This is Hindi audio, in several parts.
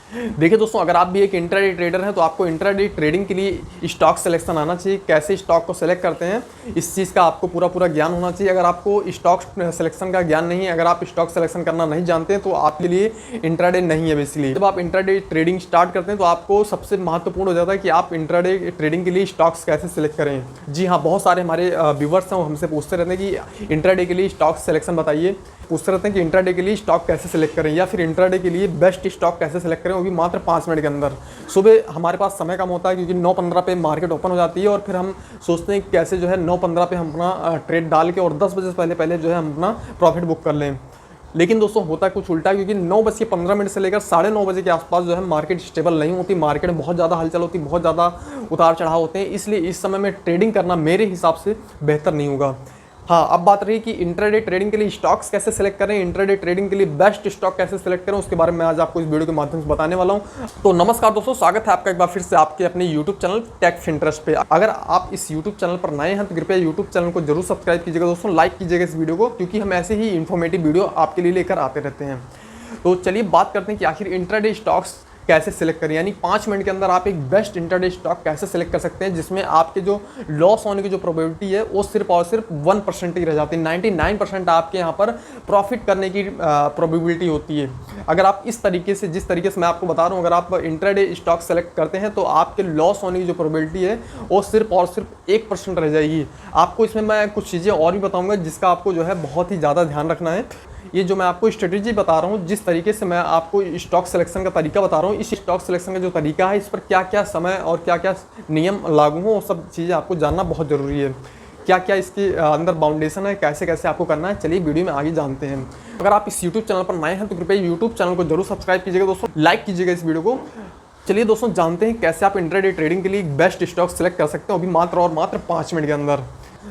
देखिए दोस्तों, अगर आप भी एक इंट्राडे ट्रेडर हैं तो आपको इंट्राडे ट्रेडिंग के लिए स्टॉक सिलेक्शन आना चाहिए। कैसे स्टॉक को सिलेक्ट करते हैं इस चीज़ का आपको पूरा ज्ञान होना चाहिए। अगर आपको स्टॉक सिलेक्शन का ज्ञान नहीं है, अगर आप स्टॉक सिलेक्शन करना नहीं जानते हैं तो आपके लिए इंट्राडे नहीं है बेसिकली। जब आप इंट्राडे ट्रेडिंग स्टार्ट करते हैं तो आपको सबसे महत्वपूर्ण हो जाता है कि आप इंट्राडे ट्रेडिंग के लिए स्टॉक्स कैसे सिलेक्ट करें। जी हाँ, बहुत सारे हमारे व्यूवर्स हैं वो हमसे पूछते रहते हैं कि इंट्राडे के लिए स्टॉक सिलेक्शन बताइए, पूछते रहते हैं कि इंट्राडे के लिए स्टॉक कैसे सिलेक्ट करें या फिर इंट्राडे के लिए बेस्ट स्टॉक कैसे सिलेक्ट करें, वो भी मात्र 5 मिनट के अंदर। सुबह हमारे पास समय कम होता है क्योंकि 9:15 पे मार्केट ओपन हो जाती है और फिर हम सोचते हैं कैसे जो है 9:15 पे हम अपना ट्रेड डाल के और 10 बजे से पहले जो है हम अपना प्रॉफिट बुक कर लें। लेकिन दोस्तों होता कुछ उल्टा, क्योंकि 9:15 से लेकर 9:30 बजे के आसपास जो है मार्केट स्टेबल नहीं होती, मार्केट में बहुत ज़्यादा हलचल होती, बहुत ज़्यादा उतार चढ़ाव होते हैं। इसलिए इस समय में ट्रेडिंग करना मेरे हिसाब से बेहतर नहीं होगा। हाँ, अब बात रही कि इंट्राडे ट्रेडिंग के लिए स्टॉक्स कैसे सिलेक्ट करें, इंट्राडे ट्रेडिंग के लिए बेस्ट स्टॉक कैसे सिलेक्ट करें, उसके बारे में आज आपको इस वीडियो के माध्यम से बताने वाला हूँ। तो नमस्कार दोस्तों, स्वागत है आपका एक बार फिर से आपके अपने यूट्यूब चैनल टेक फिंटरेस्ट पे। अगर आप इस यूट्यूब चैनल पर नए हैं तो कृपया यूट्यूब चैनल को जरूर सब्सक्राइब कीजिएगा दोस्तों, लाइक कीजिएगा इस वीडियो को, क्योंकि हम ऐसे ही इन्फॉर्मेटिव वीडियो आपके लिए लेकर आते रहते हैं। तो चलिए बात करते हैं कि आखिर इंट्राडे स्टॉक्स कैसे सिलेक्ट करें, यानी 5 मिनट के अंदर आप एक बेस्ट इंट्राडे स्टॉक कैसे सिलेक्ट कर सकते हैं जिसमें आपके जो लॉस होने की जो प्रोबेबिलिटी है वो सिर्फ और सिर्फ 1% ही रह जाती है। 99% आपके यहाँ पर प्रॉफिट करने की प्रोबेबिलिटी होती है। अगर आप इस तरीके से, जिस तरीके से मैं आपको बता रहा हूँ, अगर आप इंट्राडे स्टॉक सेलेक्ट करते हैं तो आपके लॉस होने की जो प्रोबेबिलिटी है वो सिर्फ और सिर्फ 1% रह जाएगी। आपको इसमें मैं कुछ चीज़ें और भी बताऊँगा जिसका आपको जो है बहुत ही ज़्यादा ध्यान रखना है। ये जो मैं आपको स्ट्रेटेजी बता रहा हूँ, जिस तरीके से मैं आपको स्टॉक सिलेक्शन का तरीका बता रहा हूँ, इस स्टॉक सिलेक्शन का जो तरीका है, इस पर क्या क्या समय और क्या क्या नियम लागू हो, वो सब चीज़ें आपको जानना बहुत ज़रूरी है। क्या क्या इसके अंदर बाउंडेशन है, कैसे कैसे आपको करना है, चलिए वीडियो में आगे जानते हैं। अगर आप इस यूट्यूब चैनल पर नए हैं तो कृपया यूट्यूब चैनल को जरूर सब्सक्राइब कीजिएगा दोस्तों, लाइक कीजिएगा इस वीडियो को। चलिए दोस्तों जानते हैं कैसे आप इंट्राडे ट्रेडिंग के लिए बेस्ट स्टॉक सिलेक्ट कर सकते हैं, वो भी मात्र और मात्र 5 मिनट के अंदर।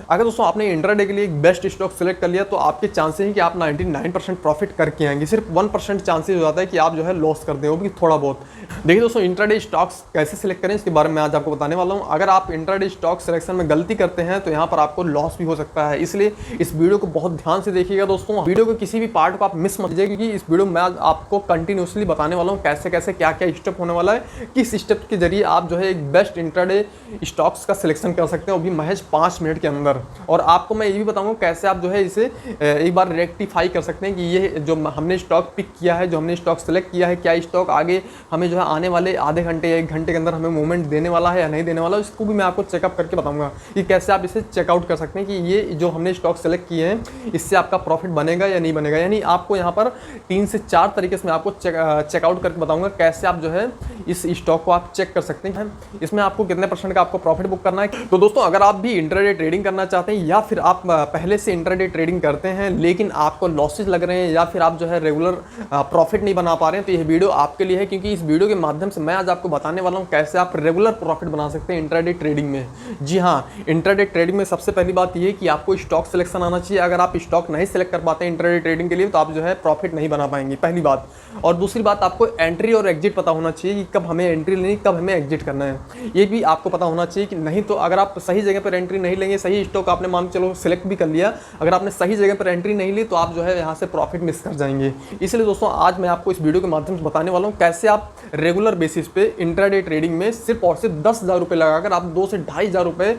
अगर दोस्तों आपने इंट्राडे के लिए एक बेस्ट स्टॉक सिलेक्ट कर लिया तो आपके चांसेस हैं कि आप 99% प्रॉफिट करके आएंगे। सिर्फ 1% चांसेस हो जाता है कि आप जो है लॉस कर दें, वो भी थोड़ा बहुत। देखिए दोस्तों, इंट्राडे स्टॉक्स कैसे सिलेक्ट करें इसके बारे में आज आपको बताने वाला हूं। अगर आप इंट्राडे स्टॉक सिलेक्शन में गलती करते हैं तो यहाँ पर आपको लॉस भी हो सकता है, इसलिए इस वीडियो को बहुत ध्यान से देखिएगा दोस्तों। वीडियो के किसी भी पार्ट को आप मिस मत कीजिए, क्योंकि इस वीडियो में मैं आपको कंटिन्यूसली बताने वाला हूँ कैसे कैसे क्या क्या स्टेप होने वाला है, किस स्टेप के जरिए आप जो है एक बेस्ट इंट्राडे स्टॉक्स का सिलेक्शन कर सकते हैं, वो भी महज 5 मिनट के अंदर। और आपको मैं ये भी बताऊंगा कैसे आप जो है इसे एक बार रेक्टिफाई कर सकते हैं कि ये जो हमने स्टॉक पिक किया है, जो हमने स्टॉक सेलेक्ट किया है, क्या स्टॉक आगे हमें जो है आने वाले आधे घंटे या 1 घंटे के अंदर हमें मूवमेंट देने वाला है या नहीं देने वाला है। इसको भी मैं आपको चेकअप करके बताऊंगा कि कैसे आप इसे चेकआउट कर सकते हैं कि ये जो हमने स्टॉक सेलेक्ट किए हैं इससे आपका प्रॉफिट बनेगा या नहीं बनेगा। यानी आपको यहाँ पर 3 से 4 तरीके से मैं आपको चेकआउट करके बताऊंगा कैसे आप जो है इस स्टॉक को आप चेक कर सकते हैं, इसमें आपको कितने % का आपको प्रॉफिट बुक करना है। तो दोस्तों अगर आप भी इंट्राडे ट्रेडिंग करना चाहते हैं या फिर आप पहले से इंट्राडे ट्रेडिंग करते हैं लेकिन आपको लॉसेस लग रहे हैं या फिर आप जो है रेगुलर प्रॉफिट नहीं बना पा रहे हैं, तो यह वीडियो आपके लिए है, क्योंकि इस वीडियो के माध्यम से मैं आज आपको बताने वाला हूं कैसे आप रेगुलर प्रॉफिट बना सकते हैं इंट्राडे ट्रेडिंग में। जी हाँ, इंट्राडे ट्रेडिंग में सबसे पहली बात यह है कि आपको स्टॉक सिलेक्शन आना चाहिए। अगर आप स्टॉक नहीं सिलेक्ट कर पाते हैं इंट्राडे ट्रेडिंग के लिए तो आप जो है प्रॉफिट नहीं बना पाएंगे, पहली बात। और दूसरी बात, आपको एंट्री और एग्जिट पता होना चाहिए कि कब हमें एंट्री लेनी, कब हमें एग्जिट करना है, ये भी आपको पता होना चाहिए। कि नहीं तो अगर आप सही जगह पर एंट्री नहीं लेंगे, सही स्टॉक आपने मान चलो सिलेक्ट भी कर लिया, अगर आपने सही जगह पर एंट्री नहीं ली तो आप जो है यहाँ से प्रॉफिट मिस कर जाएंगे। इसलिए दोस्तों आज मैं आपको इस वीडियो के माध्यम से बताने वाला हूँ कैसे आप रेगुलर बेसिस पे इंट्राडे ट्रेडिंग में सिर्फ और सिर्फ 10,000 रुपये लगाकर आप 2 से 2,500 रुपये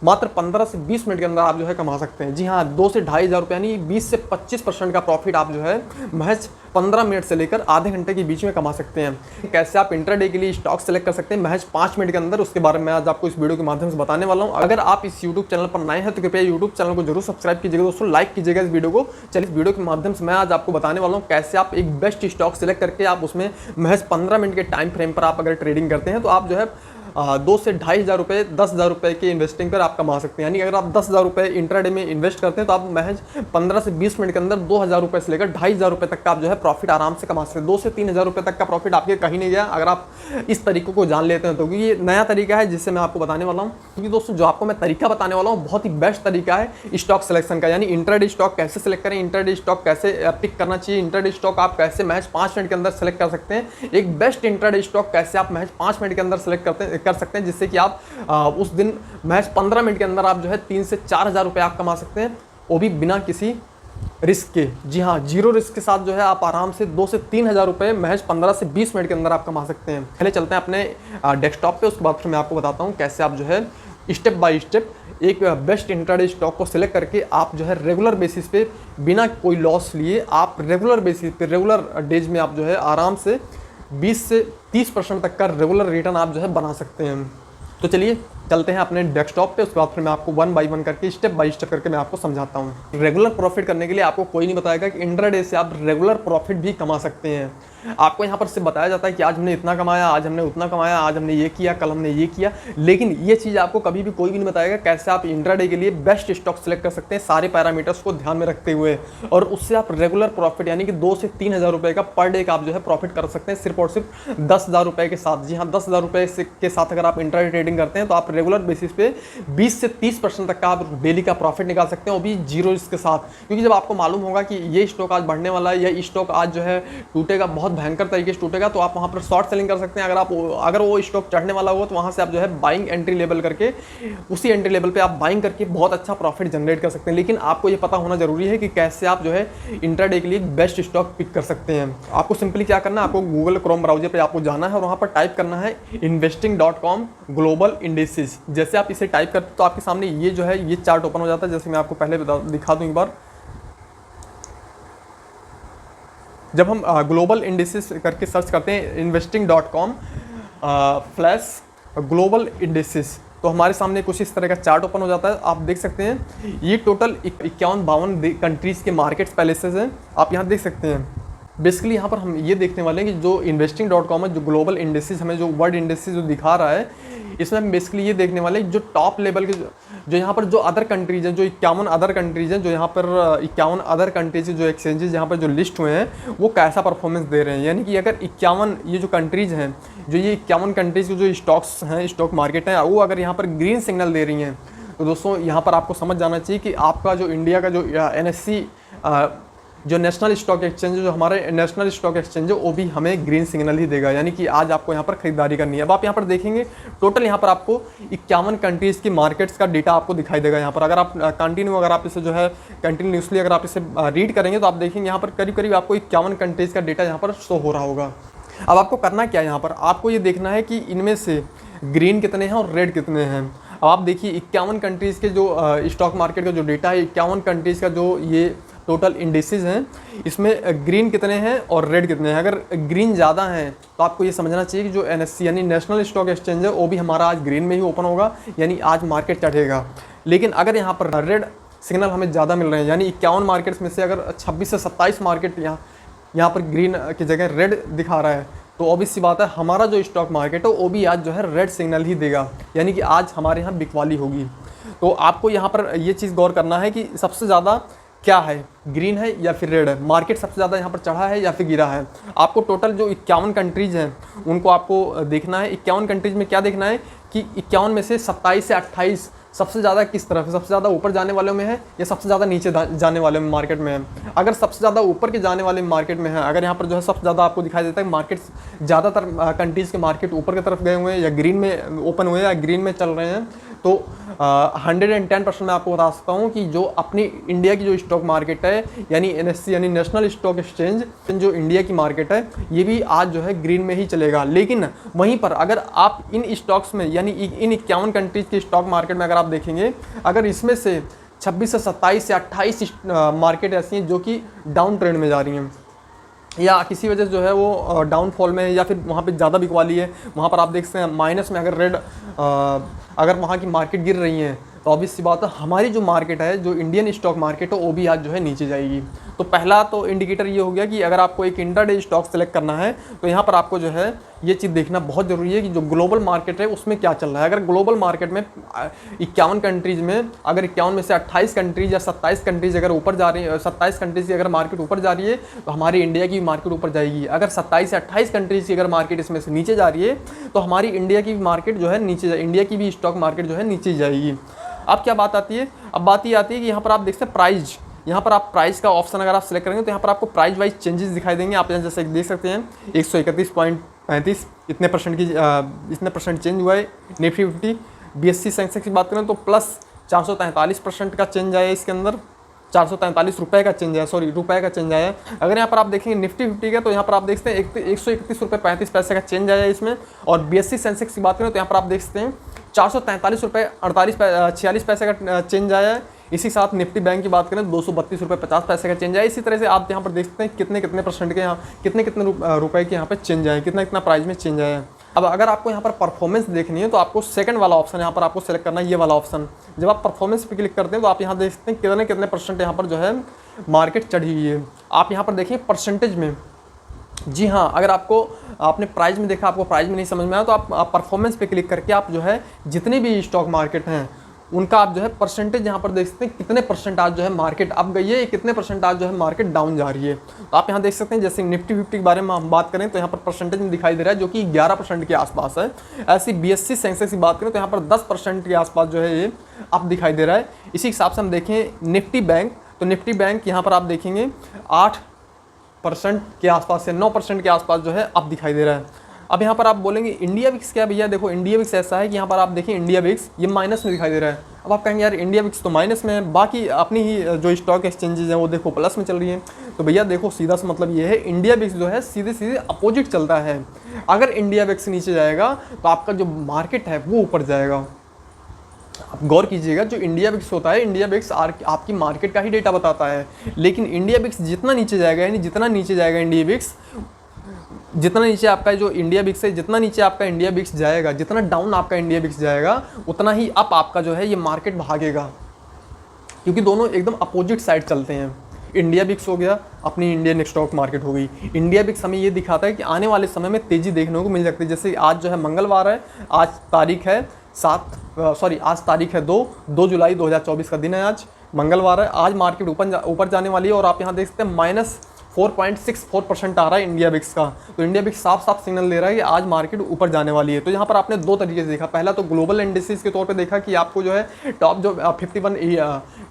मात्र 15 से 20 मिनट के अंदर आप जो है कमा सकते हैं। जी हाँ, 2 से 2,500 रुपये यानी 20 से 25% का प्रॉफिट आप जो है महज 15 मिनट से लेकर आधे घंटे के बीच में कमा सकते हैं। कैसे आप इंट्राडे के लिए स्टॉक सेलेक्ट कर सकते हैं महज 5 मिनट के अंदर, उसके बारे में आज आपको इस वीडियो के माध्यम से बताने वाला हूँ। अगर आप इस यूट्यूब चैनल पर नए हैं तो कृपया यूट्यूब चैनल को जरूर सब्सक्राइब कीजिएगा दोस्तों, लाइक कीजिएगा इस वीडियो को। चलिए इस वीडियो के माध्यम से मैं आज आपको बताने वाला हूँ कैसे आप एक बेस्ट स्टॉक सेलेक्ट करके आप उसमें महज 15 मिनट के टाइम फ्रेम पर आप अगर ट्रेडिंग करते हैं तो आप जो है 2 से 2,500 रुपये 10,000 रुपये के इन्वेस्टिंग पर आप कमा सकते हैं। यानी अगर आप 10,000 रुपये इंट्राडे में इन्वेस्ट करते हैं तो आप महज 15 से 20 मिनट के अंदर 2,000 रुपये से लेकर 2,500 रुपये तक का आप जो है प्रॉफिट आराम से कमा सकते हैं। 2 से 3,000 रुपये तक का प्रॉफिट आपके कहीं नहीं गया अगर आप इस तरीके को जान लेते हैं तो, क्योंकि ये नया तरीका है जिससे मैं आपको बताने वाला हूँ। क्योंकि दोस्तों जो आपको मैं तरीका बताने वाला हूँ बहुत ही बेस्ट तरीका है स्टॉक सिलेक्शन का, यानी इंट्राडे स्टॉक कैसे सिलेक्ट करें, इंट्राडे स्टॉक कैसे पिक करना चाहिए, इंट्राडे स्टॉक आप कैसे महज 5 मिनट के अंदर सेलेक्ट कर सकते हैं, एक बेस्ट इंट्राडे स्टॉक कैसे आप महज 5 मिनट के अंदर सेलेक्ट कर सकते हैं, जिससे कि आप उस दिन महज 15 मिनट के अंदर आप जो है 3 से 4,000 रुपये आप कमा सकते हैं, वो भी बिना किसी रिस्क के, जी हाँ, जीरो रिस्क के साथ जो है आप आराम से 2 से 3 हज़ार रुपये महज 15 से 20 मिनट के अंदर आप कमा सकते हैं। पहले चलते हैं अपने डेस्कटॉप पे, उसके बाद फिर मैं आपको बताता हूँ कैसे आप जो है स्टेप बाय स्टेप एक बेस्ट इंट्राडे स्टॉक को सिलेक्ट करके आप जो है रेगुलर बेसिस पे बिना कोई लॉस लिए आप रेगुलर बेसिस पे रेगुलर डेज में आप जो है आराम से 20 से 30% तक का रेगुलर रिटर्न आप जो है बना सकते हैं। तो चलिए चलते हैं अपने डेस्कटॉप पे, उसके बाद फिर मैं आपको वन बाय वन करके स्टेप बाय स्टेप करके मैं आपको समझाता हूँ। रेगुलर प्रॉफिट करने के लिए आपको कोई नहीं बताएगा कि इंट्राडे से आप रेगुलर प्रॉफिट भी कमा सकते हैं। आपको यहाँ पर सिर्फ बताया जाता है कि आज हमने इतना कमाया, आज हमने उतना कमाया, आज हमने ये किया, कल हमने ये किया, लेकिन ये चीज़ आपको कभी भी कोई भी नहीं बताएगा कैसे आप इंट्राडे के लिए बेस्ट स्टॉक सेलेक्ट कर सकते हैं सारे पैरामीटर्स को ध्यान में रखते हुए, और उससे आप रेगुलर प्रॉफिट यानी कि 2 से 3 हज़ार रुपये का पर डे का आप जो है प्रॉफिट कर सकते हैं सिर्फ और सिर्फ 10 हज़ार रुपये के साथ। जी हाँ, 10 हज़ार रुपये के साथ अगर आप इंट्राडे ट्रेडिंग करते हैं तो आप रेगुलर बेसिस पे 20 से 30% तक का आप डेली का प्रॉफिट निकाल सकते हैं, वो भी जीरो रिस्क के साथ। क्योंकि जब आपको मालूम होगा कि ये स्टॉक आज बढ़ने वाला है या ये स्टॉक आज जो है टूटेगा, बहुत भयंकर तरीके से टूटेगा, तो आप वहाँ पर शॉर्ट सेलिंग कर सकते हैं। अगर वो स्टॉक चढ़ने वाला हो तो वहाँ से आप जो है बाइंग एंट्री लेवल करके उसी एंट्री लेवल पे आप बाइंग करके बहुत अच्छा प्रॉफिट जनरेट कर सकते हैं। लेकिन आपको ये पता होना जरूरी है कि कैसे आप जो है इंट्राडे के लिए बेस्ट स्टॉक पिक कर सकते हैं। आपको सिंपली क्या करना है, आपको गूगल क्रोम ब्राउजर पे आपको जाना है और वहाँ पर टाइप करना है investing.com ग्लोबल इंडिसेस। जैसे आप इसे टाइप करते तो आपके सामने ये जो है ये चार्ट ओपन हो जाता है। जैसे मैं आपको पहले दिखा दूं एक बार, जब हम ग्लोबल इंडिसेस करके सर्च करते हैं investing.com / ग्लोबल इंडिसेस, तो हमारे सामने कुछ इस तरह का चार्ट ओपन हो जाता है। आप देख सकते हैं ये टोटल 51-52 कंट्रीज़ के मार्केट्स पैलेसेस हैं, आप यहाँ देख सकते हैं। बेसिकली यहाँ पर हम ये देखने वाले हैं कि जो investing.com है, जो ग्लोबल इंडिसेस हमें जो वर्ल्ड इंडिसेस जो दिखा रहा है, इसमें हम बेसिकली ये देखने वाले हैं जो टॉप लेवल के जो यहाँ पर जो अदर कंट्रीज हैं, जो 51 अदर कंट्रीज हैं, जो यहाँ पर 51 अदर कंट्रीज जो एक्सचेंजेस यहाँ पर जो लिस्ट हुए हैं वो कैसा परफॉर्मेंस दे रहे हैं। यानी कि अगर 51 ये जो कंट्रीज हैं, जो ये 51 कंट्रीज के जो स्टॉक्स हैं, स्टॉक मार्केट हैं, वो अगर यहाँ पर ग्रीन सिग्नल दे रही हैं तो दोस्तों यहाँ पर आपको समझ जाना चाहिए कि आपका जो इंडिया का जो NSE जो नेशनल स्टॉक एक्सचेंज जो हमारे नेशनल स्टॉक एक्सचेंज है वो भी हमें ग्रीन सिग्नल ही देगा। यानी कि आज आपको यहाँ पर खरीदारी करनी है। अब आप यहाँ पर देखेंगे टोटल यहाँ पर आपको 51 कंट्रीज़ की मार्केट्स का डेटा आपको दिखाई देगा। यहाँ पर अगर आप अगर आप इसे जो है कंटिन्यूसली अगर आप इसे रीड करेंगे तो आप देखेंगे यहाँ पर करीब करीब आपको 51 कंट्रीज़ का डेटा यहाँ पर शो हो रहा होगा। अब आपको करना क्या है, यहाँ पर आपको ये देखना है कि इनमें से ग्रीन कितने हैं और रेड कितने हैं। अब आप देखिए 51 कंट्रीज़ के जो स्टॉक मार्केट का जो डेटा है, 51 कंट्रीज़ का जो ये टोटल इंडिसेस हैं, इसमें ग्रीन कितने हैं और रेड कितने हैं। अगर ग्रीन ज़्यादा हैं तो आपको ये समझना चाहिए कि जो NSE यानी नेशनल स्टॉक एक्सचेंज है वो भी हमारा आज ग्रीन में ही ओपन होगा, यानी आज मार्केट चढ़ेगा। लेकिन अगर यहाँ पर रेड सिग्नल हमें ज़्यादा मिल रहे हैं, यानी 51 मार्केट्स में से अगर 26 से 27 मार्केट यहाँ पर ग्रीन की जगह रेड दिखा रहा है, तो ऑब्वियस सी बात है हमारा जो स्टॉक मार्केट है वो भी आज जो है रेड सिग्नल ही देगा, यानी कि आज हमारे यहाँ बिकवाली होगी। तो आपको यहाँ पर ये चीज़ गौर करना है कि सबसे ज़्यादा क्या है, ग्रीन है या फिर रेड है, मार्केट सबसे ज़्यादा यहाँ पर चढ़ा है या फिर गिरा है। आपको टोटल जो 51 कंट्रीज़ हैं उनको आपको देखना है। 51 कंट्रीज़ में क्या देखना है कि 51 में से 27 से 28 सबसे ज़्यादा किस तरफ है, सबसे ज़्यादा ऊपर जाने वालों में है या सबसे ज़्यादा नीचे जाने वाले में मार्केट में है। अगर सबसे ज़्यादा ऊपर के जाने वाले मार्केट में है, अगर यहाँ पर जो है सबसे ज़्यादा आपको दिखाई देता है मार्केट्स ज़्यादातर कंट्रीज़ के मार्केट ऊपर की तरफ गए हुए हैं या ग्रीन में ओपन हुए या ग्रीन में चल रहे हैं, तो 110% मैं आपको बता सकता हूँ कि जो अपनी इंडिया की जो स्टॉक मार्केट है यानी NSE यानी नेशनल स्टॉक एक्सचेंज जो इंडिया की मार्केट है, ये भी आज जो है ग्रीन में ही चलेगा। लेकिन वहीं पर अगर आप इन स्टॉक्स में यानी इन 51 कंट्रीज़ के स्टॉक मार्केट में अगर आप देखेंगे, अगर इसमें से 26 से 27 से 28 मार्केट ऐसी हैं जो कि डाउन ट्रेंड में जा रही हैं या किसी वजह से जो है वो डाउनफॉल में है या फिर वहाँ पे ज़्यादा बिकवाली है, वहाँ पर आप देख सकते हैं माइनस में अगर रेड अगर वहाँ की मार्केट गिर रही हैं, तो ऑब्वियस सी बात है हमारी जो मार्केट है, जो इंडियन स्टॉक मार्केट है, वो भी आज जो है नीचे जाएगी। तो पहला तो इंडिकेटर ये हो गया कि अगर आपको एक इंट्राडे स्टॉक सेलेक्ट करना है तो यहाँ पर आपको जो है ये चीज़ देखना बहुत ज़रूरी है कि जो ग्लोबल मार्केट है उसमें क्या चल रहा है। अगर ग्लोबल मार्केट में 51 कंट्रीज़ में अगर 51 में से 28 कंट्रीज़ या 27 कंट्रीज़ अगर ऊपर जा रही है, 27 कंट्रीज़ की अगर मार्केट ऊपर जा रही है तो हमारी इंडिया की मार्केट ऊपर जाएगी। अगर 27 या 28 कंट्रीज़ की अगर मार्केट इसमें से नीचे जा रही है तो हमारी इंडिया की मार्केट जो है नीचे, इंडिया की भी स्टॉक मार्केट जो है नीचे जाएगी। अब क्या बात आती है, अब बात ये आती है कि यहाँ पर आप देख सकते हैं प्राइस, यहाँ पर आप प्राइस का ऑप्शन अगर आप सेलेक्ट करेंगे तो यहाँ पर आपको प्राइस वाइज चेंजेस दिखाई देंगे। आप यहाँ जैसे देख सकते हैं 131.35 इतने परसेंट चेंज हुआ है। निफ्टी 50 BSE सेंसेक्स की बात करें तो प्लस 443% का चेंज आया इसके अंदर। 443 रुपये का चेंज है, सॉरी रुपये का चेंज आया है। अगर यहाँ पर आप देखेंगे निफ्टी 50 का, तो यहाँ पर आप देख सकते हैं 131 रुपये 35 पैसे का चेंज आया है इसमें। और BSE सेंसेक्स की बात करें तो यहाँ पर आप देख सकते हैं 443 रुपये 46 पैसे का चेंज आया है। इसी साथ निफ्टी बैंक की बात करें 232 रुपये 50 पैसे का चेंज आया। इसी तरह से आप यहाँ पर देख सकते हैं कितने परसेंट के यहाँ कितने रुपए के यहाँ पे चेंज आया है, कितना प्राइस में चेंज आया है। अब अगर आपको यहाँ पर परफॉर्मेंस देखनी है तो आपको सेकंड वाला ऑप्शन यहाँ पर आपको सेलेक्ट करना है, ये वाला ऑप्शन। जब आप परफॉर्मेंस पे क्लिक करते हैं तो आप यहाँ देख सकते हैं कितने परसेंट यहाँ पर जो है मार्केट चढ़ी हुई है। आप यहाँ पर देखिए परसेंटेज में, जी हाँ, अगर आपने प्राइस में देखा, आपको प्राइस में नहीं समझ में आया तो आप परफॉर्मेंस पे क्लिक करके आप जो है जितने भी स्टॉक मार्केट हैं उनका आप जो है परसेंटेज यहाँ पर देख सकते हैं कितने परसेंट आज जो है मार्केट अप गई है, कितने परसेंट आज जो है मार्केट डाउन जा रही है। तो आप यहाँ देख सकते हैं जैसे निफ्टी 50 के बारे में हम बात करें तो यहाँ पर परसेंटेज में दिखाई दे रहा है जो कि 11% के आसपास है। ऐसी BSE सेंसेक्स की बात करें तो यहाँ पर 10% के आसपास जो है ये अप दिखाई दे रहा है। इसी हिसाब से हम देखें निफ्टी बैंक, तो निफ्टी बैंक यहाँ पर आप देखेंगे 8% के आसपास से 9% के आसपास जो है अप दिखाई दे रहा है। अब यहाँ पर आप बोलेंगे इंडिया विक्स क्या भैया, देखो इंडिया विक्स ऐसा है कि यहाँ पर आप देखें इंडिया विक्स ये माइनस में दिखाई दे रहा है। अब आप कहेंगे यार इंडिया विक्स तो माइनस में है, बाकी अपनी ही जो स्टॉक एक्सचेंजेस हैं वो देखो प्लस में चल रही है। तो भैया देखो सीधा सा मतलब ये है इंडिया विक्स जो है सीधे अपोजिट चलता है। अगर इंडिया विक्स नीचे जाएगा तो आपका जो मार्केट है वो ऊपर जाएगा। आप गौर कीजिएगा, जो इंडिया विक्स होता है, इंडिया विक्स आपकी मार्केट का ही डेटा बताता है, लेकिन इंडिया विक्स जितना नीचे जाएगा, यानी जितना नीचे जाएगा इंडिया विक्स, जितना नीचे आपका जो इंडिया विक्स है, जितना नीचे आपका इंडिया विक्स जाएगा, जितना डाउन आपका इंडिया विक्स जाएगा, उतना ही अप आपका जो है ये मार्केट भागेगा, क्योंकि दोनों एकदम अपोजिट साइड चलते हैं। इंडिया विक्स हो गया, अपनी इंडियन स्टॉक मार्केट हो गई। इंडिया विक्स हमें ये दिखाता है कि आने वाले समय में तेज़ी देखने को मिल सकती है। जैसे आज जो है मंगलवार है, आज तारीख है आज तारीख है 2 जुलाई 2024 का दिन है, आज मंगलवार है। आज मार्केट ऊपर जाने वाली है और आप यहाँ देख सकते हैं -4.64% आ रहा है इंडिया विक्स का। तो इंडिया विक्स साफ सिग्नल दे रहा है कि आज मार्केट ऊपर जाने वाली है। तो यहाँ पर आपने दो तरीके से देखा, पहला तो ग्लोबल इंडिसेस के तौर पे देखा कि आपको जो है टॉप जो 51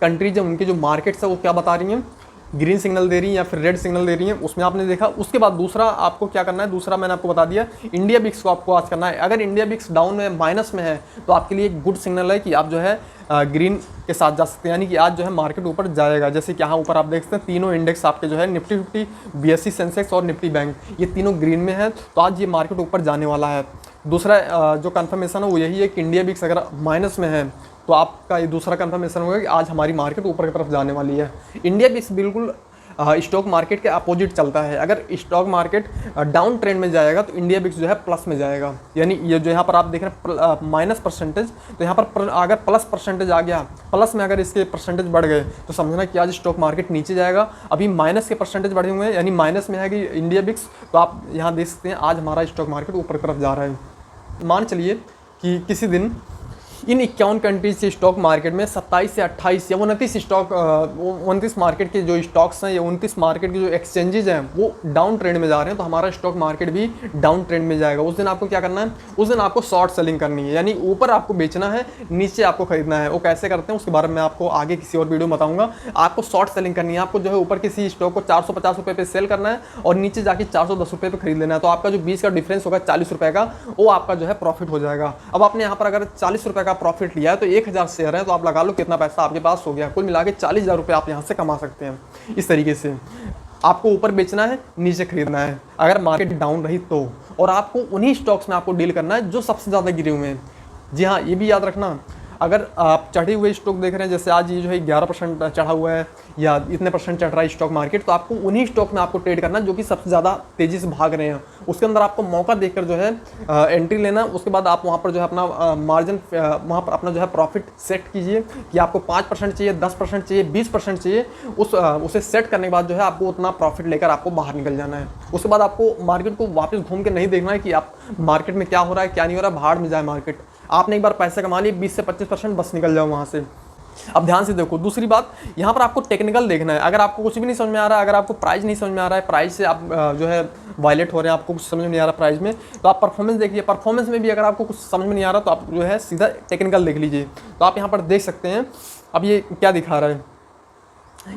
कंट्रीज है उनकी जो मार्केट्स है वो क्या बता रही हैं, ग्रीन सिग्नल दे रही हैं या फिर रेड सिग्नल दे रही हैं, उसमें आपने देखा। उसके बाद दूसरा आपको क्या करना है, दूसरा मैंने आपको बता दिया, इंडिया विक्स को आपको आज करना है। अगर इंडिया विक्स डाउन में माइनस में है तो आपके लिए एक गुड सिग्नल है कि आप जो है ग्रीन के साथ जा सकते हैं, यानी कि आज जो है मार्केट ऊपर जाएगा। जैसे कि यहाँ ऊपर आप देख सकते हैं तीनों इंडेक्स आपके जो है निफ्टी 50, BSE सेंसेक्स और निफ्टी बैंक, ये तीनों ग्रीन में है, तो आज ये मार्केट ऊपर जाने वाला है। दूसरा जो कंफर्मेशन है वो यही है कि इंडिया विक्स अगर माइनस में है तो आपका ये दूसरा कंफर्मेशन होगा कि आज हमारी मार्केट ऊपर की तरफ जाने वाली है। इंडिया विक्स बिल्कुल स्टॉक मार्केट के अपोजिट चलता है। अगर स्टॉक मार्केट डाउन ट्रेंड में जाएगा तो इंडिया विक्स जो है प्लस में जाएगा, यानी ये जो यहाँ पर आप देख रहे हैं माइनस परसेंटेज, तो यहाँ पर अगर प्लस परसेंटेज आ गया, प्लस में अगर इसके परसेंटेज बढ़ गए तो समझना कि आज स्टॉक मार्केट नीचे जाएगा। अभी माइनस के परसेंटेज बढ़े हुए हैं, यानी माइनस में है कि इंडिया विक्स, तो आप यहाँ देख सकते हैं आज हमारा स्टॉक मार्केट ऊपर की तरफ जा रहा है। मान चलिए कि किसी दिन इन 51 कंट्रीज के स्टॉक मार्केट में 27 से 28 या 29 मार्केट के जो स्टॉक्स हैं या 29 मार्केट के जो एक्सचेंजेज हैं वो डाउन ट्रेंड में जा रहे हैं, तो हमारा स्टॉक मार्केट भी डाउन ट्रेंड में जाएगा। उस दिन आपको क्या करना है, उस दिन आपको शॉर्ट सेलिंग करनी है, यानी ऊपर आपको बेचना है, नीचे आपको खरीदना है। वो कैसे करते हैं उसके बारे में आपको आगे किसी और वीडियो में बताऊंगा। आपको शॉर्ट सेलिंग करनी है, आपको जो है ऊपर किसी स्टॉक को 450 रुपये पे सेल करना है और नीचे जाके 410 रुपये पे खरीद लेना है। तो आपका जो 20 का डिफरेंस होगा 40 रुपये का, वो आपका जो है प्रॉफिट हो जाएगा। अब आपने यहाँ पर अगर 40 रुपये का प्रॉफिट लिया है तो 1000 शेयर है, तो आप लगा लो कितना पैसा आपके पास हो गया, कुल मिला के 40,000 रुपये आप यहाँ से कमा सकते हैं। इस तरीके से आपको ऊपर बेचना है, नीचे खरीदना है अगर मार्केट डाउन रही तो, और आपको उन्हीं स्टॉक्स में आपको डील करना है जो सबसे ज़्यादा गिरे हुए हैं। जी हाँ, ये भी याद रखना, अगर आप चढ़े हुए स्टॉक देख रहे हैं, जैसे आज ये जो है 11% चढ़ा हुआ है या इतने परसेंट चढ़ रहा है स्टॉक मार्केट, तो आपको उन्हीं स्टॉक में आपको ट्रेड करना जो कि सबसे ज़्यादा तेज़ी से भाग रहे हैं। उसके अंदर आपको मौका देखकर जो है एंट्री लेना। उसके बाद आप वहाँ पर जो है अपना मार्जिन, वहाँ पर अपना जो है प्रॉफिट सेट कीजिए कि आपको 5% चाहिए, 10% चाहिए, 20% चाहिए। उसे सेट करने के बाद जो है आपको उतना प्रॉफिट लेकर आपको बाहर निकल जाना है। उसके बाद आपको मार्केट को वापस घूम के नहीं देखना है कि आप मार्केट में क्या हो रहा है क्या नहीं हो रहा है, बाहर में जाए मार्केट। आपने एक बार पैसे कमा लिए 20 से 25%, बस निकल जाओ वहाँ से। अब ध्यान से देखो, दूसरी बात यहाँ पर आपको टेक्निकल देखना है। अगर आपको कुछ भी नहीं समझ में आ रहा है, अगर आपको प्राइस नहीं समझ में आ रहा है, प्राइस से आप जो है वायलेट हो रहे हैं, आपको कुछ समझ में नहीं आ रहा प्राइस में, तो आप परफॉर्मेंस देखिए। परफॉर्मेंस में भी अगर आपको कुछ समझ में नहीं आ रहा तो आप जो है सीधा टेक्निकल देख लीजिए। तो आप यहाँ पर देख सकते हैं, अब ये क्या दिखा रहा है,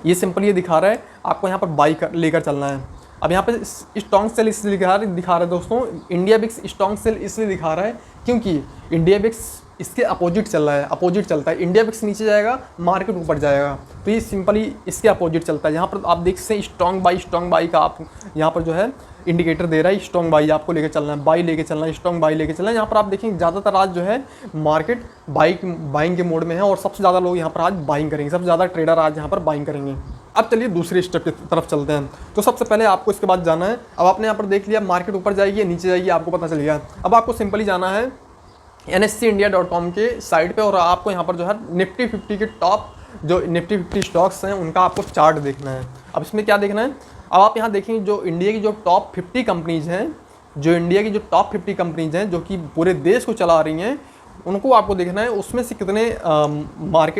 ये सिंपल ये दिखा रहा है आपको यहाँ पर बाई लेकर चलना है। अब यहाँ पे स्ट्रॉन्ग सेल इसलिए दिखा रहा है दोस्तों, इंडिया विक्स स्ट्रॉन्ग सेल इसलिए दिखा रहा है क्योंकि इंडिया विक्स इसके अपोजिट चल रहा है, अपोजिट चलता है। इंडिया विक्स नीचे जाएगा, मार्केट ऊपर जाएगा, तो ये सिंपली इसके अपोजिट चलता है। यहाँ पर आप देख सकते हैं स्ट्रॉन्ग बाई का आप यहाँ पर जो है इंडिकेटर दे रहा है, स्ट्रॉन्ग बाई आपको लेके चलना है, बाई लेके चलना है, स्ट्रॉन्ग बाई लेके चलना है। यहाँ पर आप देखेंगे ज़्यादातर आज जो है मार्केट बाइंग के मोड में है और सबसे ज़्यादा लोग यहाँ पर आज बाइंग करेंगे, सबसे ज़्यादा ट्रेडर आज यहाँ पर बाइंग करेंगे। अब चलिए दूसरे स्टेप की तरफ चलते हैं। तो सबसे पहले आपको इसके बाद जाना है, अब आपने यहाँ पर देख लिया मार्केट ऊपर जाएगी नीचे जाएगी आपको पता चल गया। अब आपको सिंपली जाना है NSEindia.com के साइट पे और आपको यहाँ पर जो है निफ्टी 50 के टॉप जो निफ्टी 50 स्टॉक्स हैं उनका आपको चार्ट देखना है। अब इसमें क्या देखना है, अब आप यहाँ देखेंगे जो इंडिया की जो टॉप 50 कंपनीज हैं, जो इंडिया की जो टॉप 50 कंपनीज हैं जो कि पूरे देश को चला रही हैं, उनको आपको देखना है उसमें से कितने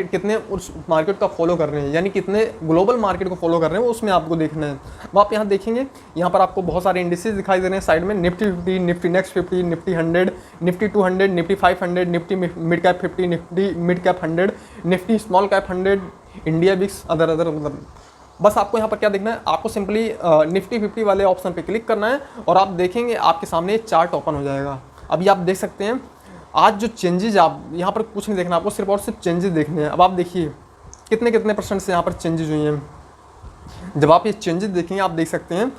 कितने उस मार्केट का फॉलो कर रहे हैं, यानी कितने ग्लोबल मार्केट को फॉलो कर रहे हैं, वो उसमें आपको देखना है। अब आप यहाँ देखेंगे, यहाँ पर आपको बहुत सारे इंडिसेस दिखाई दे रहे हैं साइड में, Nifty 50, Nifty next 50, Nifty 100, Nifty 200, Nifty 500, Nifty mid cap 50, Nifty mid cap 100, Nifty small cap 100, India VIX other मतलब। बस आपको यहाँ पर क्या देखना है, आपको सिंपली निफ्टी 50 वाले ऑप्शन पे क्लिक करना है और आप देखेंगे आपके सामने चार्ट ओपन हो जाएगा। अभी आप देख सकते हैं आज जो चेंजेज, आप यहाँ पर कुछ नहीं देखना, आपको सिर्फ और सिर्फ चेंजेस देखने हैं। अब आप देखिए कितने कितने % से यहाँ पर चेंजेस हुई हैं। जब आप ये चेंजेस देखेंगे आप देख सकते हैं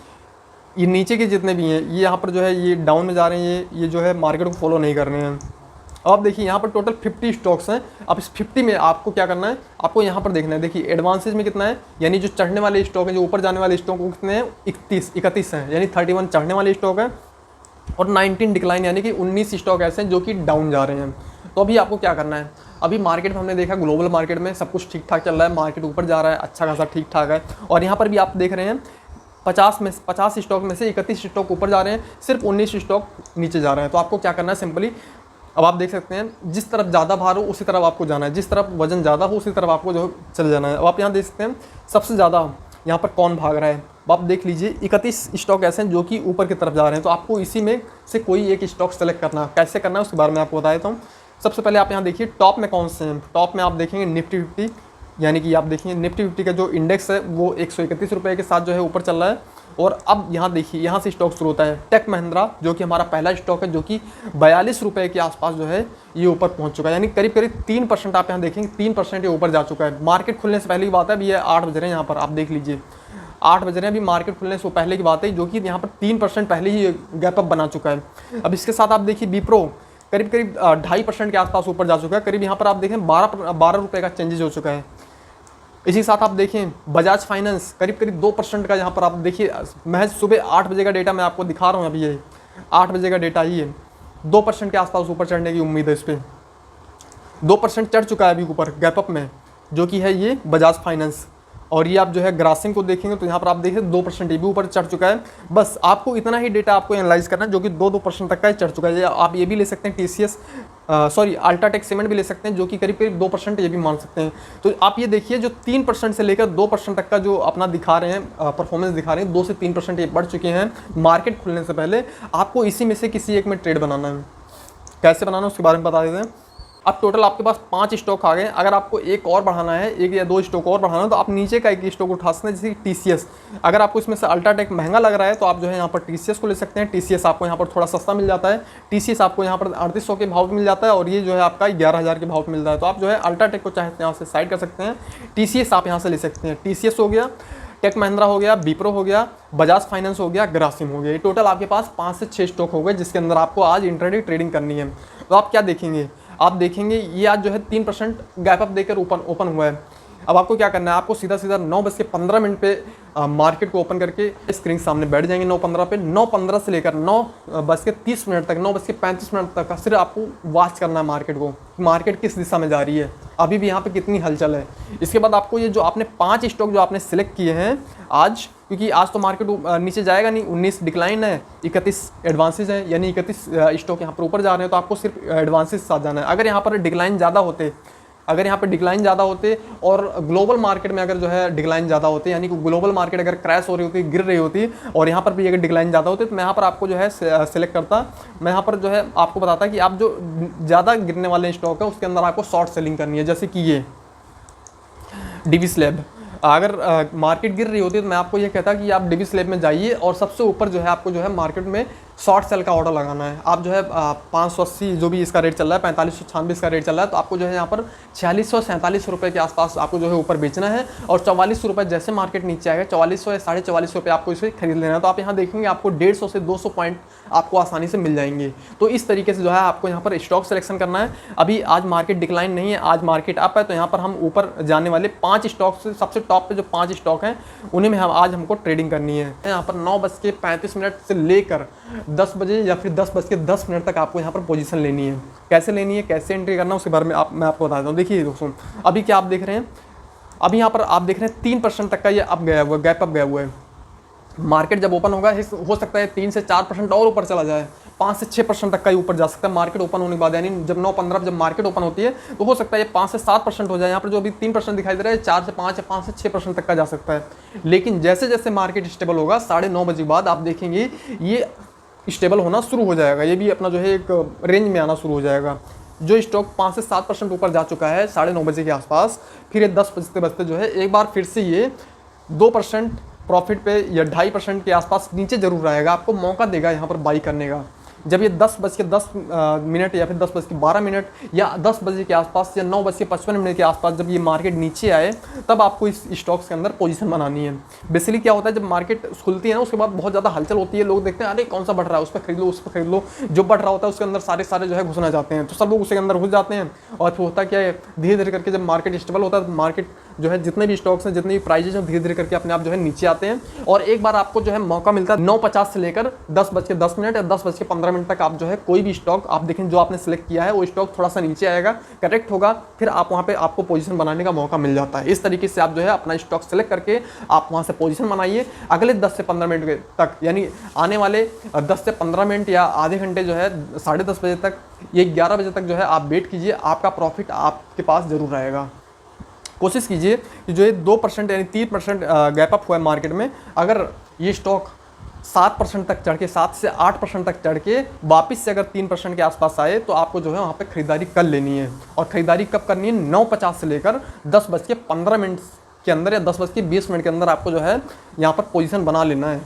ये नीचे के जितने भी हैं ये यहाँ पर जो है ये डाउन में जा रहे हैं, ये जो है मार्केट को फॉलो नहीं कर रहे हैं। अब आप देखिए यहाँ पर टोटल 50 स्टॉक्स हैं। अब इस 50 में आपको क्या करना है, आपको यहाँ पर देखना है, देखिए एडवांसेज में कितना है, यानी जो चढ़ने वाले स्टॉक हैं, जो ऊपर जाने वाले स्टॉक कितने हैं, 31 हैं, यानी 31 चढ़ने वाले स्टॉक हैं और 19 डिक्लाइन यानी कि 19 स्टॉक ऐसे हैं जो कि डाउन जा रहे हैं। तो अभी आपको क्या करना है, अभी मार्केट में हमने देखा ग्लोबल मार्केट में सब कुछ ठीक ठाक चल रहा है, मार्केट ऊपर जा रहा है, अच्छा खासा ठीक ठाक है। और यहाँ पर भी आप देख रहे हैं 50 स्टॉक में से 31 स्टॉक ऊपर जा रहे हैं, सिर्फ 19 स्टॉक नीचे जा रहे हैं। तो आपको क्या करना है सिंपली, अब आप देख सकते हैं जिस तरफ ज़्यादा भार हो उसी तरफ आपको जाना है, जिस तरफ वजन ज़्यादा हो उसी तरफ आपको जो चले जाना है। अब आप यहाँ देख सकते हैं सबसे ज़्यादा यहाँ पर कौन भाग रहा है, अब आप देख लीजिए 31 स्टॉक ऐसे हैं जो कि ऊपर की तरफ जा रहे हैं। तो आपको इसी में से कोई एक स्टॉक सेलेक्ट करना है, कैसे करना है उसके बारे में आपको बता देता हूँ। सबसे पहले आप यहाँ देखिए टॉप में कौन से हैं, टॉप में आप देखेंगे निफ्टी 50, यानी कि आप देखेंगे निफ्टी 50 का जो इंडेक्स है वो 131 रुपये के साथ जो है ऊपर चल रहा है। और अब यहाँ देखिए यहाँ से स्टॉक शुरू होता है टेक महिंद्रा, जो कि हमारा पहला स्टॉक है, जो कि 42 रुपये के आसपास जो है ये ऊपर पहुँच चुका है, यानी करीब करीब 3% आप यहाँ देखेंगे 3% ये ऊपर जा चुका है। मार्केट खुलने से पहले की बात है, अभी ये 8 बज रहे हैं, यहाँ पर आप देख लीजिए 8 बज रहे हैं, अभी मार्केट खुलने से पहले की बात है, जो कि यहाँ पर 3% पहले ही गैप अप बना चुका है। अब इसके साथ आप देखिए विप्रो करीब करीब 2.5% के आसपास ऊपर जा चुका है, करीब यहाँ पर आप देखें 12 रुपये का चेंजेस हो चुका है। इसी के साथ आप देखें बजाज फाइनेंस करीब करीब 2% का, यहाँ पर आप देखिए महज सुबह 8 बजे का डेटा मैं आपको दिखा रहा हूँ, अभी ये 8 बजे का डेटा ही है, 2% के आसपास ऊपर चढ़ने की उम्मीद है इस पर। 2% चढ़ चुका है अभी ऊपर गैप अप में, जो कि है ये बजाज फाइनेंस। और ये आप जो है ग्रासिम को देखेंगे तो यहाँ पर आप देखिए 2% ये भी ऊपर चढ़ चुका है। बस आपको इतना ही डेटा आपको एनालाइज करना है जो कि 2% तक का ही चढ़ चुका है। आप ये भी ले सकते हैं TCS अल्ट्राटेक सीमेंट भी ले सकते हैं, जो कि करीब करीब 2% ये भी मान सकते हैं। तो आप ये देखिए जो 3% से लेकर 2% तक का जो अपना दिखा रहे हैं परफॉर्मेंस दिखा रहे हैं, 2 से 3% ये बढ़ चुके हैं मार्केट खुलने से पहले। आपको इसी में से किसी एक में ट्रेड बनाना है, कैसे बनाना है उसके बारे में बता देते हैं। अब टोटल आपके पास 5 स्टॉक आ गए, अगर आपको एक और बढ़ाना है, 1 या 2 स्टॉक और बढ़ाना है तो आप नीचे का एक स्टॉक उठा सकते हैं, जैसे TCS। अगर आपको इसमें से अल्ट्राटेक महंगा लग रहा है तो आप जो है यहाँ पर TCS को ले सकते हैं। TCS आपको यहाँ पर थोड़ा सस्ता मिल जाता है, TCS आपको यहाँ पर 3800 के भाव मिल जाता है और ये जो है आपका 11,000 के भाव मिल रहा है। तो आप जो है अल्ट्राटेक को चाहे यहाँ से साइड कर सकते हैं, TCS आप यहाँ से ले सकते हैं। TCS हो गया, टेक महिंद्रा हो गया, विप्रो हो गया, बजाज फाइनेंस हो गया, ग्रासिम हो गया। ये टोटल आपके पास 5 से 6 स्टॉक हो गए जिसके अंदर आपको आज इंट्राडे ट्रेडिंग करनी है। तो आप क्या देखेंगे, आप देखेंगे ये आज जो है 3% गैप अप देकर ओपन हुआ है। अब आपको क्या करना है, आपको सीधा 9:15 पे मार्केट को ओपन करके स्क्रीन सामने बैठ जाएंगे 9:15 पे। 9:15 से लेकर 9:30 तक, 9:35 तक का सिर्फ आपको वॉच करना है मार्केट को, मार्केट किस दिशा में जा रही है, अभी भी यहाँ पे कितनी हलचल है। इसके बाद आपको ये जो आपने 5 स्टॉक जो आपने सिलेक्ट किए हैं आज, क्योंकि आज तो मार्केट नीचे जाएगा नहीं, 19 डिक्लाइन है, 31 एडवांसेज है, यानी 31 स्टॉक यहाँ पर ऊपर जा रहे हैं। तो आपको सिर्फ एडवांसेज साथ जाना है। अगर यहाँ पर डिक्लाइन ज़्यादा होते और ग्लोबल मार्केट में अगर जो है डिक्लाइन ज़्यादा होते, यानी कि ग्लोबल मार्केट अगर क्रैश हो रही होती, गिर रही होती और यहाँ पर भी अगर डिक्लाइन ज़्यादा होती, तो मैं यहाँ पर आपको जो है सिलेक्ट करता, मैं यहाँ पर जो है आपको बताता कि आप जो ज़्यादा गिरने वाले स्टॉक है उसके अंदर आपको शॉर्ट सेलिंग करनी है। जैसे कि ये डिवी स्लैब, अगर मार्केट गिर रही होती तो मैं आपको ये कहता कि आप डिवी स्लैब में जाइए और सबसे ऊपर जो है आपको जो है मार्केट में शॉर्ट सेल का ऑर्डर लगाना है, आप जो है 580 जो भी इसका रेट चल रहा है, 4596 इसका रेट चल रहा है, तो आपको जो है यहाँ पर 4647 रुपये के आसपास आपको जो है ऊपर बेचना है और 44 रुपये जैसे मार्केट नीचे आएगा 4400 या 4450 रुपये आपको इसे खरीद लेना है। तो आप यहाँ देखेंगे आपको 150 से 200 पॉइंट आपको आसानी से मिल जाएंगे। तो इस तरीके से जो है आपको यहाँ पर स्टॉक सिलेक्शन करना है। अभी आज मार्केट डिक्लाइन नहीं है, आज मार्केट अप है, तो यहाँ पर हम ऊपर जाने वाले 5 स्टॉक से सबसे टॉप पे जो 5 स्टॉक हैं उन्हीं में हम आज हमको ट्रेडिंग करनी है। यहाँ पर 9:35 से लेकर 10 बजे या फिर 10:10 तक आपको यहाँ पर पोजीशन लेनी है। कैसे लेनी है, कैसे एंट्री करना है, उसके बारे में मैं आपको बताता हूँ। देखिए दोस्तों, अभी क्या आप देख रहे हैं, अभी यहाँ पर आप देख रहे हैं 3% तक का ये अप गया हुआ है, गैप अप गया हुआ है। मार्केट जब ओपन होगा हो सकता है 3 से 4% और ऊपर चला जाए, 5 से 6% तक का ही ऊपर जा सकता है मार्केट ओपन होने के बाद। यानी जब 9:15 जब मार्केट ओपन होती है तो हो सकता है ये 5 से 7% हो जाए। यहाँ पर जो अभी 3% दिखाई दे रहा है 4 से 5 या 5 से 6% तक का जा सकता है। लेकिन जैसे जैसे मार्केट स्टेबल होगा 9:30 बजे के बाद आप देखेंगे ये स्टेबल होना शुरू हो जाएगा, ये भी अपना जो है एक रेंज में आना शुरू हो जाएगा। जो स्टॉक 5 से 7% ऊपर जा चुका है 9:30 बजे के आसपास, फिर ये 10 बजते बजते जो है एक बार फिर से ये 2% प्रॉफिट पे या 2.5% के आसपास नीचे जरूर आएगा, आपको मौका देगा यहाँ पर बाई करने का। जब ये 10:10 या फिर 10:12 या 10 बजे के आसपास या 9:55 के आसपास जब ये मार्केट नीचे आए तब आपको इस स्टॉक्स के अंदर पोजीशन बनानी है। बेसिकली क्या होता है, जब मार्केट खुलती है ना उसके बाद बहुत ज़्यादा हलचल होती है, लोग देखते हैं अरे कौन सा बढ़ रहा है उस पर खरीद लो, उस पर खरीद लो। जो बढ़ रहा होता है उसके अंदर सारे जो है घुसना चाहते हैं, तो सब लोग उसके अंदर घुस जाते हैं। और फिर होता क्या है, धीरे धीरे करके जब मार्केट स्टेबल होता है तो मार्केट जो है जितने भी स्टॉक्स हैं, जितने भी प्राइजेज हैं, धीरे धीरे करके अपने आप जो है नीचे आते हैं। और एक बार आपको जो है मौका मिलता है 9:50 से लेकर 10:10 या 10:15 तक आप जो है कोई भी स्टॉक आप देखें जो आपने सिलेक्ट किया है वो स्टॉक थोड़ा सा नीचे आएगा, करेक्ट होगा, फिर आप वहाँ पे आपको पोजीशन बनाने का मौका मिल जाता है। इस तरीके से आप जो है अपना स्टॉक सेलेक्ट करके आप वहाँ से पोजीशन बनाइए। अगले 10 से 15 मिनट तक, यानी आने वाले 10 से 15 मिनट या आधे घंटे जो है 10:30 बजे तक, ये 11 बजे तक जो है आप वेट कीजिए, आपका प्रॉफिट आपके पास जरूर आएगा। कोशिश कीजिए कि जो ये 2% यानी 3% गैप अप हुआ है मार्केट में, अगर ये स्टॉक 7% तक चढ़ के 7 से 8% तक चढ़ के वापस से अगर 3% के आसपास आए तो आपको जो है वहाँ पे खरीदारी कर लेनी है। और ख़रीदारी कब करनी है, 9:50 से लेकर 10:15 के अंदर या 10:20 के अंदर आपको जो है यहाँ पर पोजीशन बना लेना है।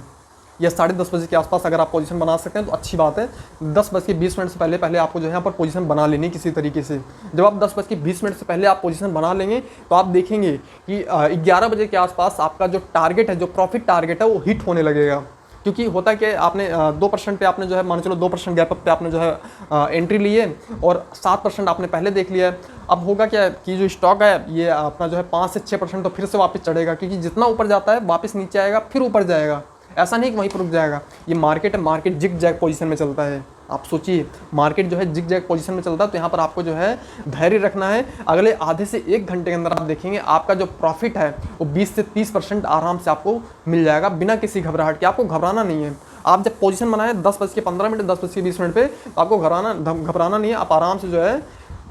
या 10:30 बजे के आसपास अगर आप पोजीशन बना सकते हैं तो अच्छी बात है। 10:20 से पहले आपको जो है यहाँ पर पोजीशन बना लेनी है किसी तरीके से। जब आप 10:20 से पहले आप पोजीशन बना लेंगे तो आप देखेंगे कि 11 बजे के आसपास आपका जो टारगेट है, जो प्रॉफिट टारगेट है वो हिट होने लगेगा। क्योंकि होता है कि आपने 2% पे आपने जो है मान चलो 2% गैप अप पे आपने जो है एंट्री ली है और 7% आपने पहले देख लिया है। अब होगा क्या कि जो स्टॉक है ये अपना जो है 5 से 6% तो फिर से वापस चढ़ेगा, क्योंकि जितना ऊपर जाता है वापस नीचे आएगा फिर ऊपर जाएगा, ऐसा नहीं कि वहीं पर रुक जाएगा। ये मार्केट है, मार्केट जिग जैग पोजीशन में चलता है। आप सोचिए मार्केट जो है जिग जैग पोजीशन में चलता है, तो यहाँ पर आपको जो है धैर्य रखना है। अगले आधे से 1 घंटे के अंदर आप देखेंगे आपका जो प्रॉफिट है वो 20 से 30% आराम से आपको मिल जाएगा बिना किसी घबराहट के। आपको घबराना नहीं है। आप जब पोजीशन बनाए 10:15 10:20 पे, तो आपको घबराना नहीं है। आप आराम से जो है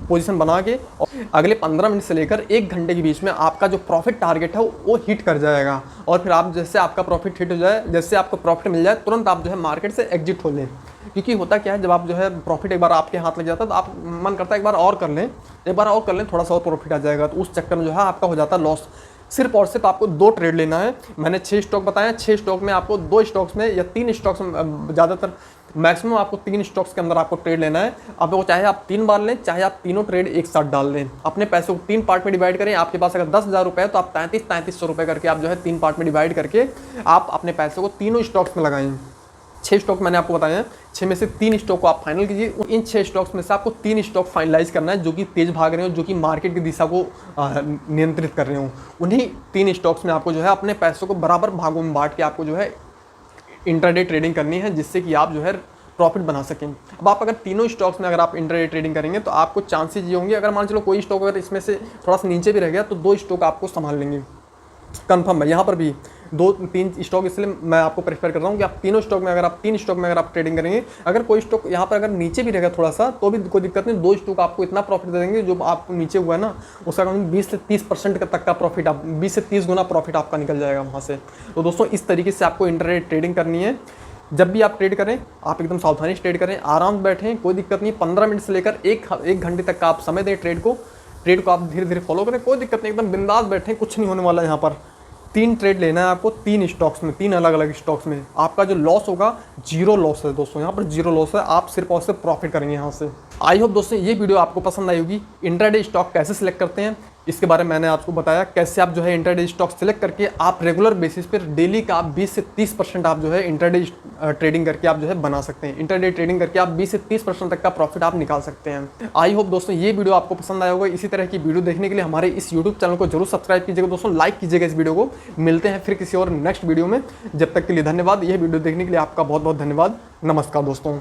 पोजीशन बना के अगले 15 मिनट से लेकर 1 घंटे के बीच में आपका जो प्रॉफिट टारगेट है वो हिट कर जाएगा। और फिर आप जैसे आपका प्रॉफिट हिट हो जाए, जैसे आपको प्रॉफिट मिल जाए, तुरंत आप जो है मार्केट से एग्जिट हो लें। क्योंकि होता क्या है, जब आप जो है प्रॉफिट एक बार आपके हाथ लग जाता है तो आप मन करता है एक बार और कर लें, थोड़ा सा और प्रॉफिट आ जाएगा, तो उस चक्कर में जो है आपका हो जाता है लॉस। सिर्फ और सिर्फ आपको 2 ट्रेड लेना है। मैंने 6 स्टॉक बताया, 6 स्टॉक में आपको 2 स्टॉक्स में या 3 स्टॉक्स में, ज़्यादातर मैक्सिमम आपको 3 स्टॉक्स के अंदर आपको ट्रेड लेना है। अब वो चाहे आप 3 बार लें, चाहे आप तीनों ट्रेड एक साथ डाल लें। अपने पैसे को 3 पार्ट में डिवाइड करें। आपके पास अगर 10,000 रुपये है तो आप 3300 रुपये करके आप जो है 3 पार्ट में डिवाइड करके आप अपने पैसे को तीनों स्टॉक्स में लगाएं। 6 स्टॉक मैंने आपको बताया है, 6 में से 3 स्टॉक को आप फाइनल कीजिए। इन 6 स्टॉक्स में से आपको 3 स्टॉक फाइनलाइज करना है जो कि तेज भाग रहे हो, जो कि मार्केट की दिशा को नियंत्रित कर रहे हो। उन्हीं 3 स्टॉक्स में आपको जो है अपने पैसों को बराबर भागों में बांट के आपको जो है इंट्राडे ट्रेडिंग करनी है, जिससे कि आप जो है प्रॉफिट बना सकें। अब आप अगर तीनों स्टॉक्स में अगर आप इंट्राडे ट्रेडिंग करेंगे तो आपको चांसेस ये होंगे, अगर मान चलो कोई स्टॉक अगर इसमें से थोड़ा सा नीचे भी रह गया तो 2 स्टॉक आपको संभाल लेंगे, कंफर्म है। यहाँ पर भी 2-3 स्टॉक, इसलिए मैं आपको प्रेफर कर रहा हूँ कि आप तीनों स्टॉक में अगर आप 3 स्टॉक में अगर आप ट्रेडिंग करेंगे, अगर कोई स्टॉक यहाँ पर अगर नीचे भी रहेगा थोड़ा सा तो भी कोई दिक्कत नहीं। 2 स्टॉक आपको इतना प्रॉफिट दे देंगे, जो आपको नीचे हुआ है ना उसका 20 से 30% तक का प्रॉफिट, आप 20 से 30 गुना प्रॉफिट आपका निकल जाएगा वहाँ से। तो दोस्तों इस तरीके से आपको इंट्राडे ट्रेडिंग करनी है। जब भी आप ट्रेड करें आप एकदम सावधानी से ट्रेड करें, आराम से बैठें, कोई दिक्कत नहीं। 15 मिनट से लेकर 1 घंटे तक का आप समय दें ट्रेड को आप धीरे धीरे फॉलो करें, कोई दिक्कत नहीं, एकदम बिंदास बैठें, कुछ नहीं होने वाला। यहाँ पर 3 ट्रेड लेना है आपको 3 स्टॉक्स में, 3 अलग अलग स्टॉक्स में। आपका जो लॉस होगा 0 लॉस है दोस्तों, यहाँ पर 0 लॉस है, आप सिर्फ और सिर्फ प्रॉफिट करेंगे यहाँ से। आई होप दोस्तों ये वीडियो आपको पसंद आई होगी। इंट्राडे स्टॉक कैसे सिलेक्ट करते हैं इसके बारे में मैंने आपको बताया, कैसे आप जो है इंट्राडे स्टॉक सिलेक्ट करके आप रेगुलर बेसिस पर डेली का आप 20 से 30% आप जो है इंट्राडे ट्रेडिंग करके आप जो है बना सकते हैं। इंट्राडे ट्रेडिंग करके आप 20 से 30% तक का प्रॉफिट आप निकाल सकते हैं। आई होप दोस्तों ये वीडियो आपको पसंद आया होगा। इसी तरह की वीडियो देखने के लिए हमारे इस यूट्यूब चैनल को जरूर सब्सक्राइब कीजिएगा दोस्तों, लाइक कीजिएगा इस वीडियो को। मिलते हैं फिर किसी और नेक्स्ट वीडियो में, जब तक के लिए धन्यवाद। यह वीडियो देखने के लिए आपका बहुत बहुत धन्यवाद। नमस्कार दोस्तों।